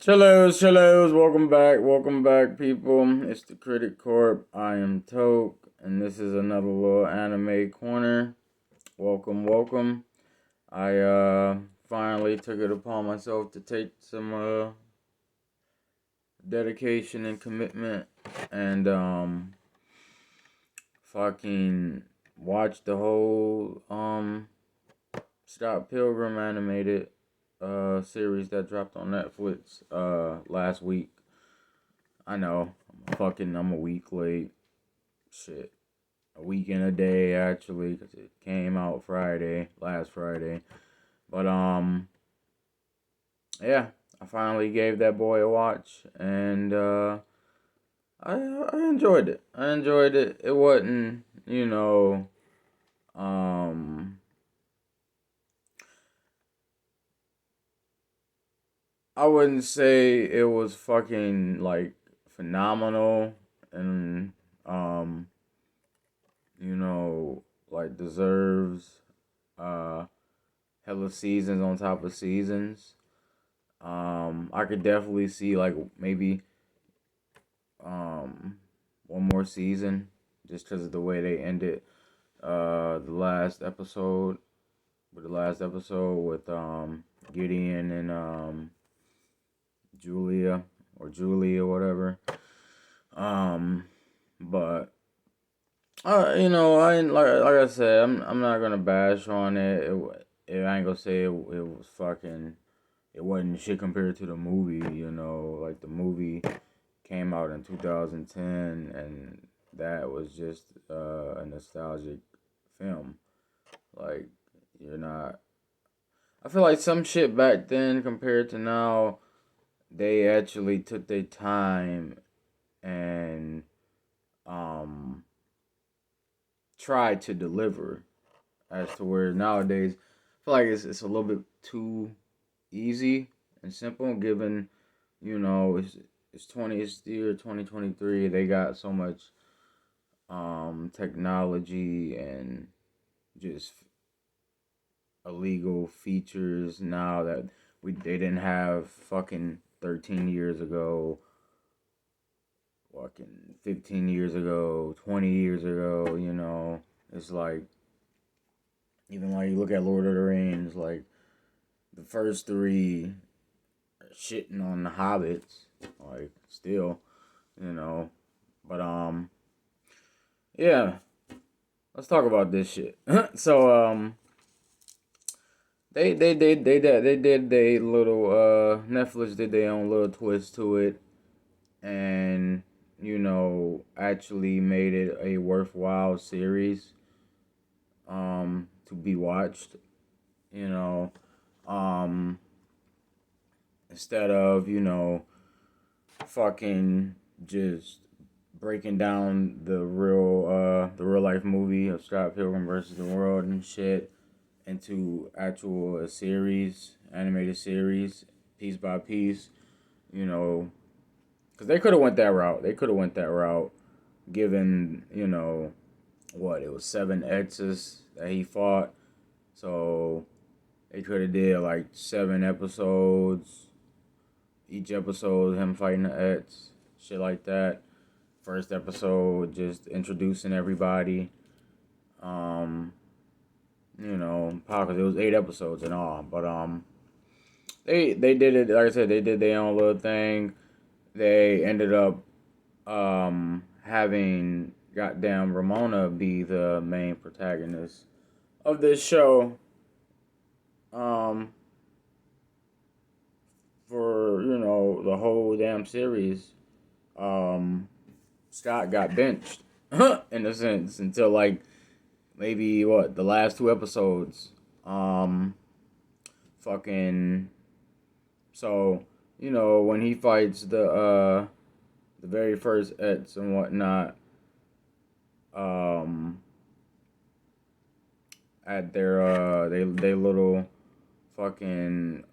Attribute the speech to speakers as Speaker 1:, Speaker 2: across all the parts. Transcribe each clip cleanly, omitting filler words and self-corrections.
Speaker 1: Shallows, welcome back, people. It's the Critic Corp. I am Toke, and this is another little anime corner. Welcome. I finally took it upon myself to take some dedication and commitment, and fucking watch the whole Scott Pilgrim animated series that dropped on Netflix last week. I know, I'm a week late. Shit, a week and a day actually, because it came out last Friday. But yeah, I finally gave that boy a watch, and I enjoyed it. It wasn't, um, I wouldn't say it was fucking like phenomenal and um like deserves uh hella seasons on top of seasons. I could definitely see like maybe um one more season just because of the way they ended the last episode with Gideon and Julia or Julie or whatever. Um but I ain't, like I said, I'm not gonna bash on it. I ain't gonna say it was fucking. It wasn't shit compared to the movie. Like the movie came out in 2010, and that was just a nostalgic film. Like you're not. I feel like some shit back then compared to now, they actually took their time and um tried to deliver. As to where nowadays, I feel like it's a little bit too easy and simple. Given it's the year 2023. They got so much technology and just illegal features now that they didn't have fucking 13 years ago, fucking 15 years ago, 20 years ago. It's like even like you look at Lord of the Rings, like the first three are shitting on the hobbits, like still, you know. But yeah, let's talk about this shit. So they did they little Netflix did their own little twist to it, and actually made it a worthwhile series to be watched. You know, um instead of fucking just breaking down the real life movie of Scott Pilgrim versus the World and shit into actual series, animated series, piece by piece, you know, because they could have went that route. Given what it was 7 X's that he fought, so they could have did like 7 episodes. Each episode him fighting the X, shit like that. First episode just introducing everybody. Um, because it was 8 episodes in all. But they did it. Like I said, they did their own little thing. They ended up having goddamn Ramona be the main protagonist of this show. Um, for the whole damn series. Um, Scott got benched in a sense until like maybe what the last 2 episodes. Fucking so when he fights the very first Ets and whatnot, um at their they little fucking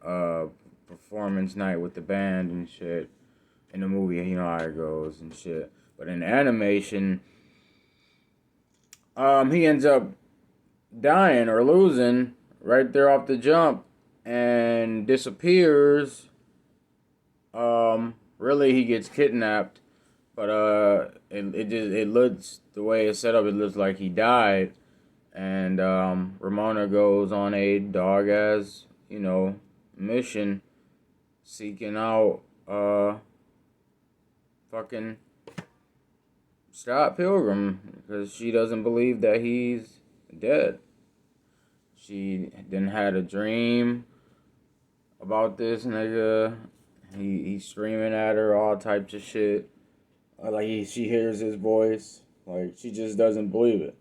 Speaker 1: performance night with the band and shit in the movie, how it goes and shit. But in animation, he ends up dying or losing right there off the jump and disappears Really, he gets kidnapped, but it looks the way it's set up. It looks like he died, and Ramona goes on a dog ass mission, seeking out fucking Scott Pilgrim because she doesn't believe that he's dead. She then had a dream about this nigga. He's screaming at her all types of shit. She hears his voice. Like she just doesn't believe it.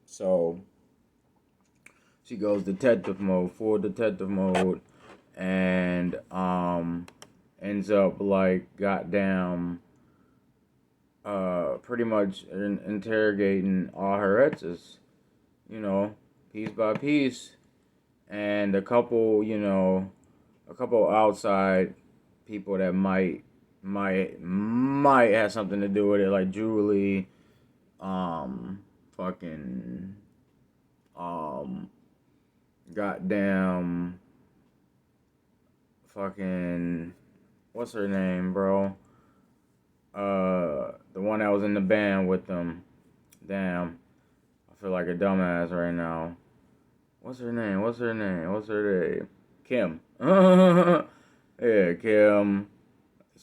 Speaker 1: So she goes detective mode, full detective mode, and ends up like goddamn pretty much interrogating all her exes, piece by piece, and a couple outside people that might have something to do with it, like Julie, fucking, goddamn, fucking, what's her name, bro? The one that was in the band with them. Damn, I feel like a dumbass right now. What's her name? Kim. Yeah, Kim.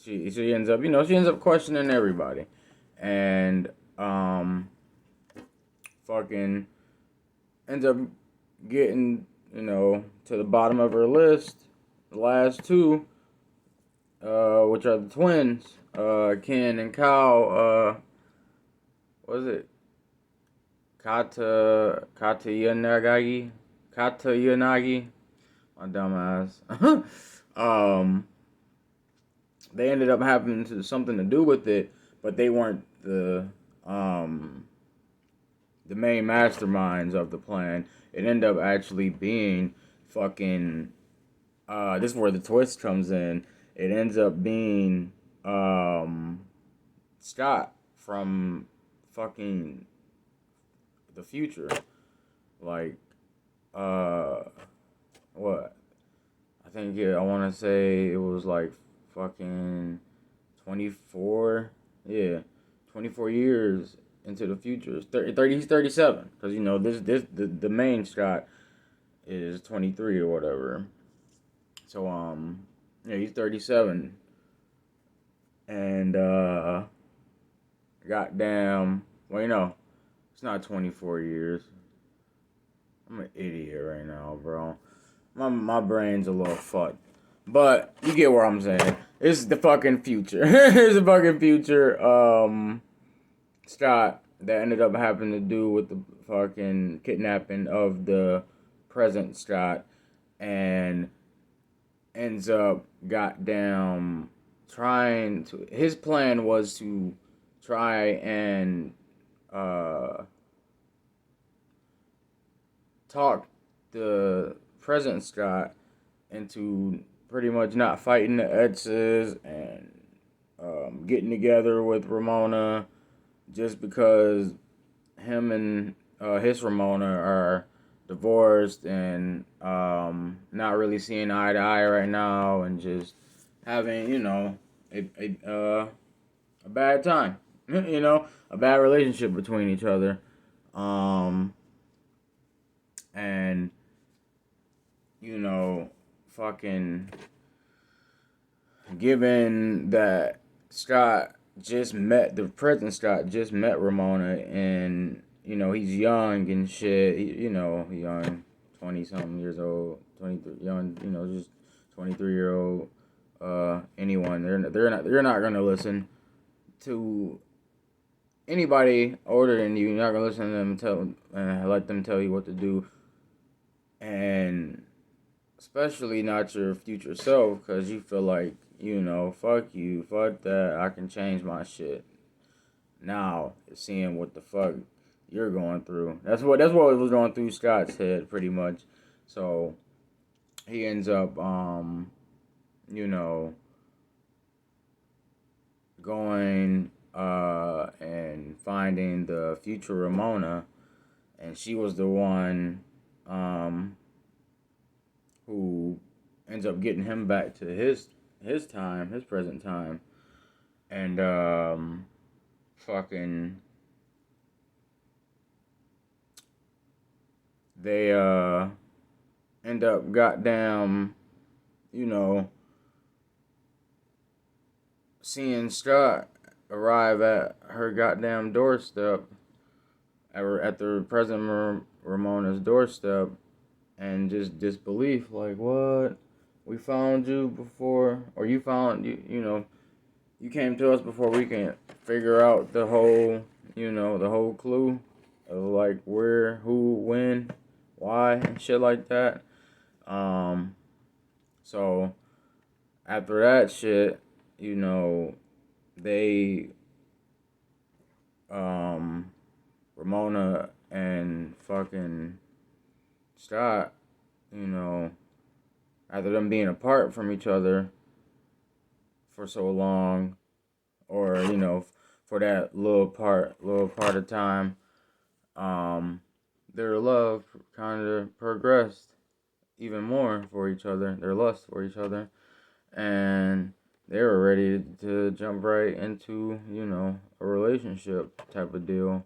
Speaker 1: She ends up, questioning everybody, and fucking ends up getting to the bottom of her list. The last two, which are the twins, Ken and Kyle. What is it? Kata Yanagi, my dumbass. They ended up having something to do with it, but they weren't the main masterminds of the plan. It ended up actually being fucking. This is where the twist comes in. It ends up being Scott from fucking the future. Like, what? I think, yeah, I want to say it was like fucking 24. Yeah, 24 years into the future. 30 he's 37. Because, the main Scott is 23 or whatever. So, yeah, he's 37. And, goddamn, well, it's not 24 years. I'm an idiot right now, bro. My brain's a little fucked. But you get what I'm saying. It's the fucking future. It's the fucking future. Scott that ended up having to do with the fucking kidnapping of the present Scott, and ends up goddamn trying to. His plan was to try and talk the present Scott into pretty much not fighting the exes and getting together with Ramona, just because him and his Ramona are divorced and not really seeing eye to eye right now, and just having a bad time, a bad relationship between each other, and fucking given that the present Scott just met Ramona, and he's young and shit. Young, 20 something years old, 23, young, just 23-year-old. Anyone, they're not gonna listen to anybody older than you. You're not gonna listen to them and let them tell you what to do, and especially not your future self, because you feel like, fuck you, fuck that, I can change my shit. Now, seeing what the fuck you're going through. That's what was going through Scott's head, pretty much. So, he ends up, going, and finding the future Ramona, and she was the one, who ends up getting him back to his his present time, and fucking they end up goddamn, you know, seeing Scott arrive at her goddamn doorstep, at the present Ramona's doorstep, and just disbelief, like, what? We found you before, or you found, you know, you came to us before we can figure out the whole, the whole clue of, like, where, who, when, why, and shit like that. So after that shit, they, Ramona and fucking Scott, you know, after them being apart from each other for so long, or, for that little part of time, their love kind of progressed even more for each other, their lust for each other, and they were ready to jump right into, a relationship type of deal.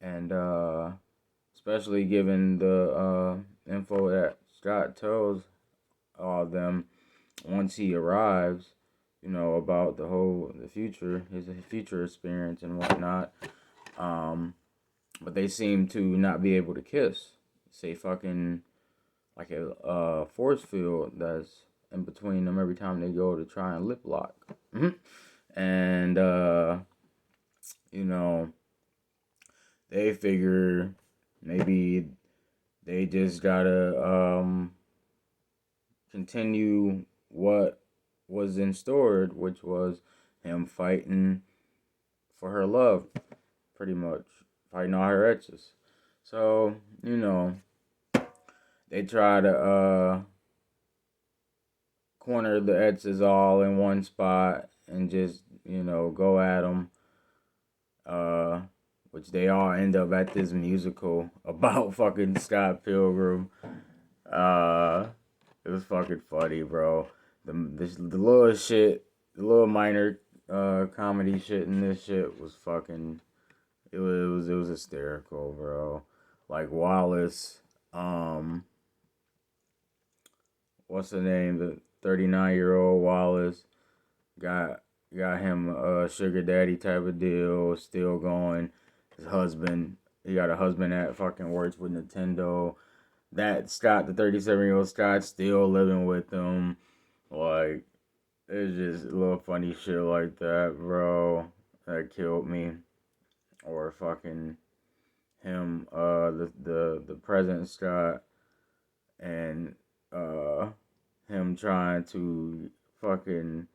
Speaker 1: And especially given the info that Scott tells all of them once he arrives, about the future, his future experience and whatnot. But they seem to not be able to kiss. Say fucking like a force field that's in between them every time they go to try and lip lock. And you know, they figure maybe they just gotta continue what was in store, which was him fighting for her love, pretty much fighting all her exes. So they try to corner the exes all in one spot and just go at them. Which they all end up at this musical about fucking Scott Pilgrim. It was fucking funny, bro. The little shit, the little minor comedy shit in this shit was fucking. It was hysterical, bro. Like Wallace, what's the name? The 39-year-old Wallace got him a sugar daddy type of deal, still going. His husband, he got a husband that fucking works with Nintendo. That Scott, the 37-year-old Scott, still living with him. Like, it's just a little funny shit like that, bro. That killed me. Or fucking him, the present Scott, and him trying to fucking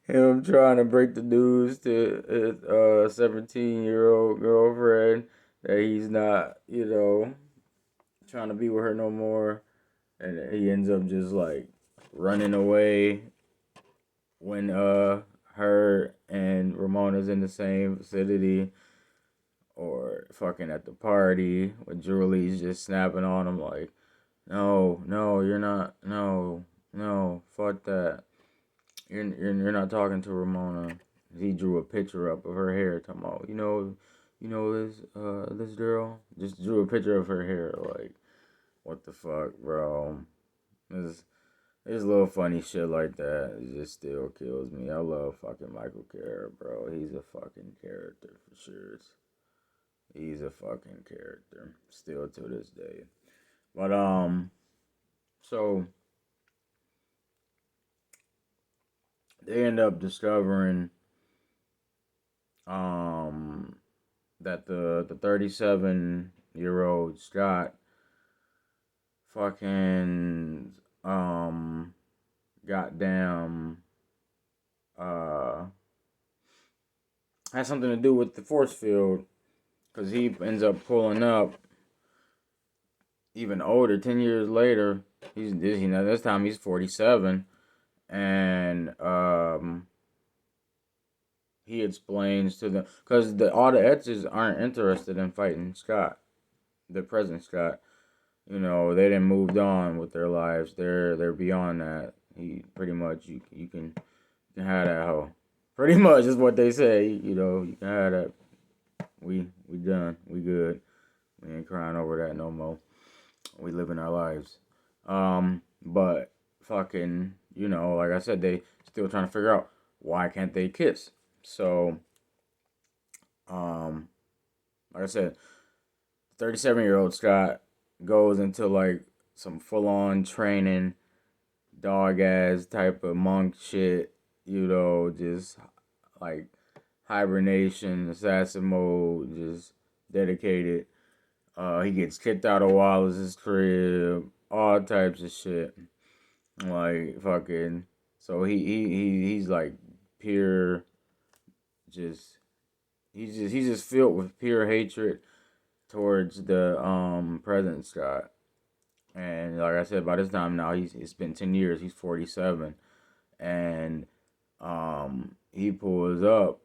Speaker 1: him trying to break the news to his 17-year-old girlfriend that he's not, trying to be with her no more. And he ends up just like running away when her and Ramona's in the same vicinity, or fucking at the party when Julie's just snapping on him like, no, you're not, no, fuck that. You're not talking to Ramona. He drew a picture up of her hair, talking about, this girl just drew a picture of her hair. Like, what the fuck, bro? There's little funny shit like that. It just still kills me. I love fucking Michael Cera, bro. He's a fucking character for sure. He's a fucking character still to this day. But so they end up discovering that the 37-year-old Scott fucking goddamn has something to do with the force field, because he ends up pulling up even older, 10 years later. This time he's 47, and he explains to them, because all the exes aren't interested in fighting Scott, the present Scott. you know, they didn't moved on with their lives. They're beyond that. He pretty much you can have that hoe. Pretty much is what they say. You know, you can have that. We done. We good. We ain't crying over that no more. We living our lives. But fucking, you know, like I said, they still trying to figure out why can't they kiss. So, um, like I said, 37-year-old Scott goes into like some full on training, dog ass type of monk shit, you know, just like hibernation, assassin mode, just dedicated. He gets kicked out of Wallace's crib, all types of shit. Like fucking so he's like pure just he's just filled with pure hatred towards the President Scott. And like I said, by this time now it's been 10 years, he's 47. And he pulls up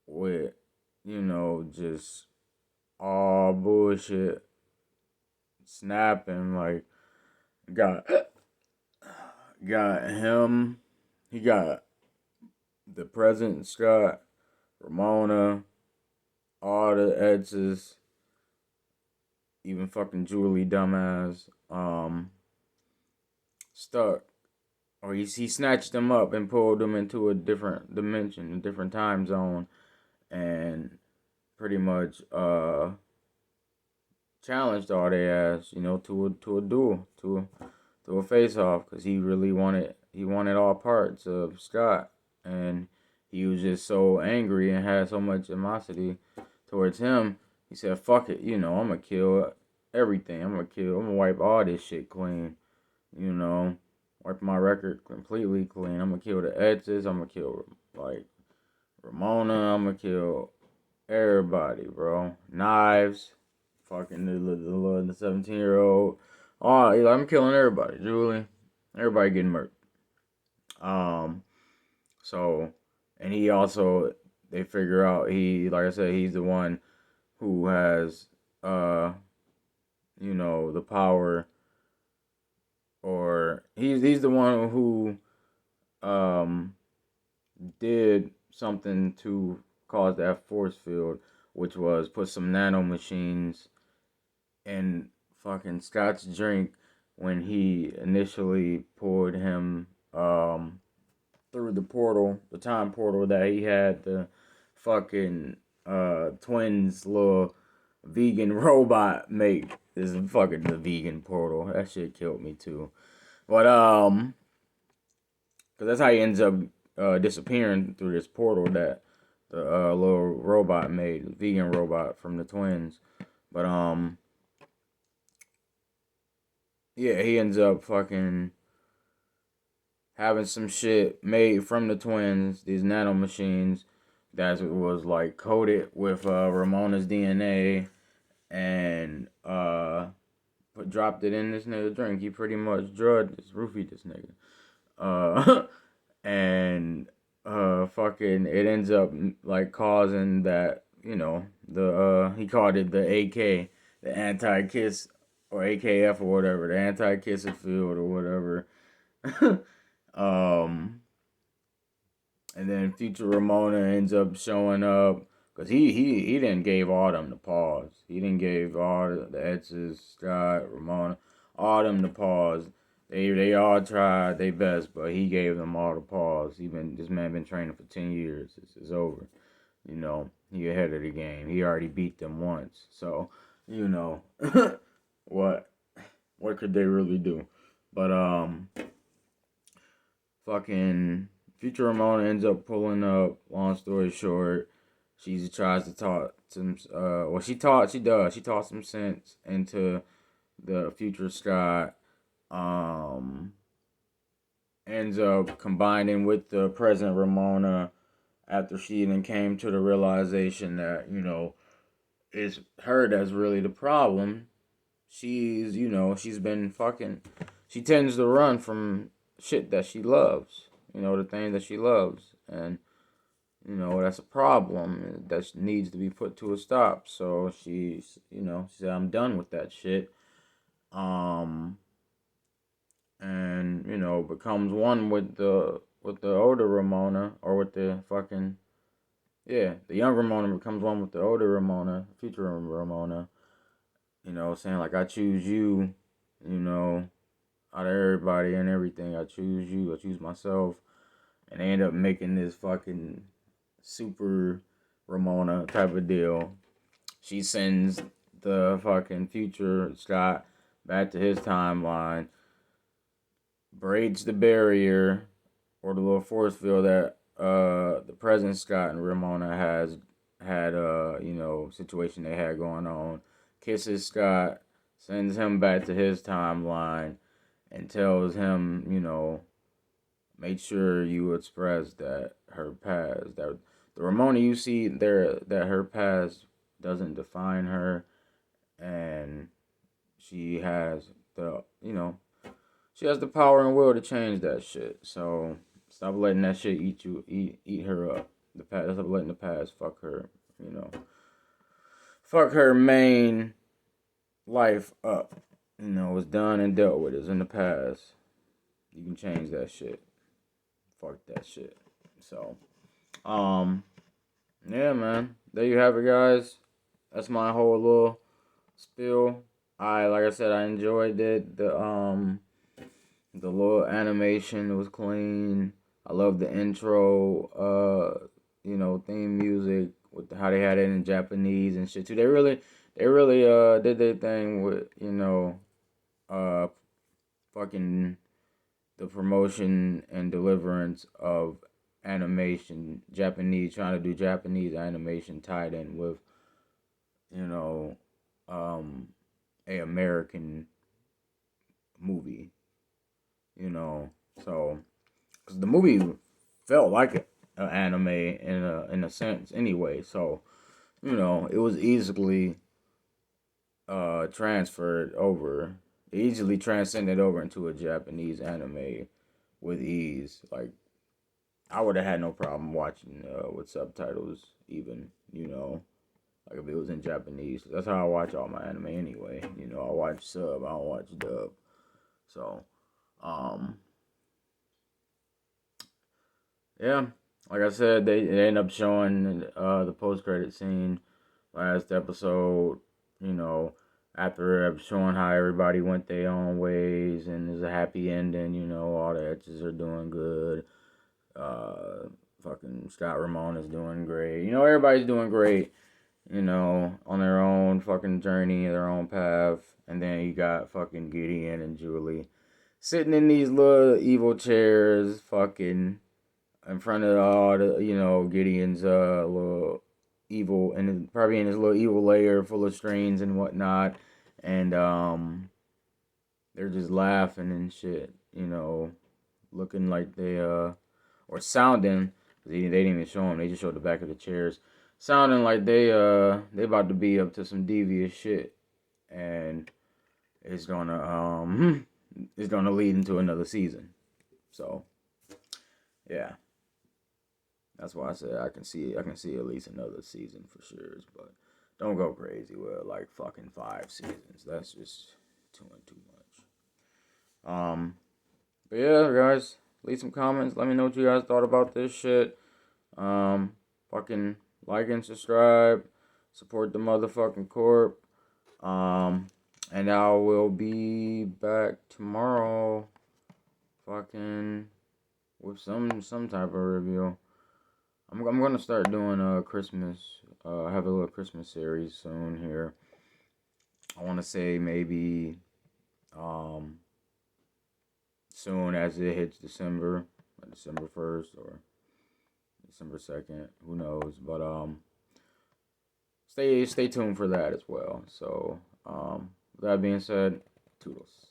Speaker 1: with, you know, just all bullshit snapping, like got got him, he got the President Scott, Ramona, all the Edses, even fucking Julie dumbass, stuck. Or he snatched them up and pulled them into a different dimension, a different time zone, and pretty much challenged all their ass, you know, to a duel, to a face off, because he wanted all parts of Scott, and he was just so angry and had so much animosity towards him. He said, "Fuck it, you know, I'm gonna kill everything. I'm gonna wipe all this shit clean, you know, wipe my record completely clean. I'm gonna kill the Edges. I'm gonna kill like Ramona. I'm gonna kill everybody, bro. Knives, fucking the 17-year-old. Oh, I'm killing everybody. Julie, everybody getting murdered. Um, so, and he also, they figure out like I said, he's the one who has, you know, the power, or he's the one who, um, did something to cause that force field, which was put some nano machines in fucking Scott's drink when he initially pulled him through the portal, the time portal that he had the fucking twins little vegan robot make. This is fucking the vegan portal. That shit killed me too. But cause that's how he ends up disappearing through this portal that the little robot made, the vegan robot from the twins. But yeah, he ends up fucking having some shit made from the twins, these nano machines that was like coated with Ramona's DNA, and dropped it in this nigga drink. He pretty much roofied this nigga. And fucking it ends up like causing that, you know, the he called it the AK, the anti-kiss, or AKF or whatever, the anti-kisser field or whatever. um and then future Ramona ends up showing up, because he didn't gave all them the pause. He didn't gave all the Edses, Scott, Ramona, all them the pause. They all tried their best, but he gave them all the pause. This man been training for 10 years. It's over. You know, he ahead of the game. He already beat them once. So, you know, what could they really do? But fucking future Ramona ends up pulling up. Long story short, she tries to talk some. She does. She taught some sense into the future Scott. Ends up combining with the present Ramona after she then came to the realization that, you know, it's her that's really the problem. She's been fucking. She tends to run from shit that she loves. You know, the things that she loves. And, you know, that's a problem that needs to be put to a stop. So she said, I'm done with that shit. Um, and becomes one with the older Ramona, or with the fucking, yeah, the young Ramona becomes one with the older Ramona, future Ramona. Saying like, I choose you. You know, out of everybody and everything, I choose you. I choose myself. And they end up making this fucking super Ramona type of deal. She sends the fucking future Scott back to his timeline, breaks the barrier, or the little force field that the present Scott and Ramona has had, situation they had going on, kisses Scott, sends him back to his timeline, and tells him, make sure you express that her past, that the Ramona you see there, that her past doesn't define her, and she has she has the power and will to change that shit. So stop letting that shit eat her up. The past, stop letting the past fuck her. Fuck her main life up. It's done and dealt with. It's in the past. You can change that shit. Fuck that shit. So, yeah, man. There you have it, guys. That's my whole little spiel. Like I said, I enjoyed it. The little animation was clean. I love the intro, theme music with how they had it in Japanese and shit too. They really did their thing with, uh, fucking the promotion and deliverance of animation, Japanese, trying to do Japanese animation tied in with, you know, a American movie, so, because the movie felt like an anime in a sense anyway, so, it was easily transferred over, easily transcended over into a Japanese anime with ease. Like, I would have had no problem watching with subtitles, even, like if it was in Japanese. That's how I watch all my anime anyway. I watch sub, I don't watch dub. So, yeah, like I said, they end up showing the post credit scene last episode. You know, after showing how everybody went their own ways and there's a happy ending. All the etches are doing good. Fucking Scott Ramon is doing great. Everybody's doing great. On their own fucking journey, their own path. And then you got fucking Gideon and Julie sitting in these little evil chairs, fucking in front of all the, Gideon's little evil, and probably in his little evil lair full of strings and whatnot. And they're just laughing and shit, looking like they or sounding. They didn't even show them. They just showed the back of the chairs, sounding like they about to be up to some devious shit, and it's gonna lead into another season. So, yeah, that's why I said I can see at least another season for sure. But don't go crazy with like fucking 5 seasons. That's just too much. But yeah, guys, leave some comments. Let me know what you guys thought about this shit. Fucking like and subscribe. Support the motherfucking corp. And I will be back tomorrow. Fucking with some type of review. I'm gonna start doing Christmas. I have a little Christmas series soon here. I want to say maybe soon as it hits December, like December 1st or December 2nd, who knows? But stay tuned for that as well. So with that being said, toodles.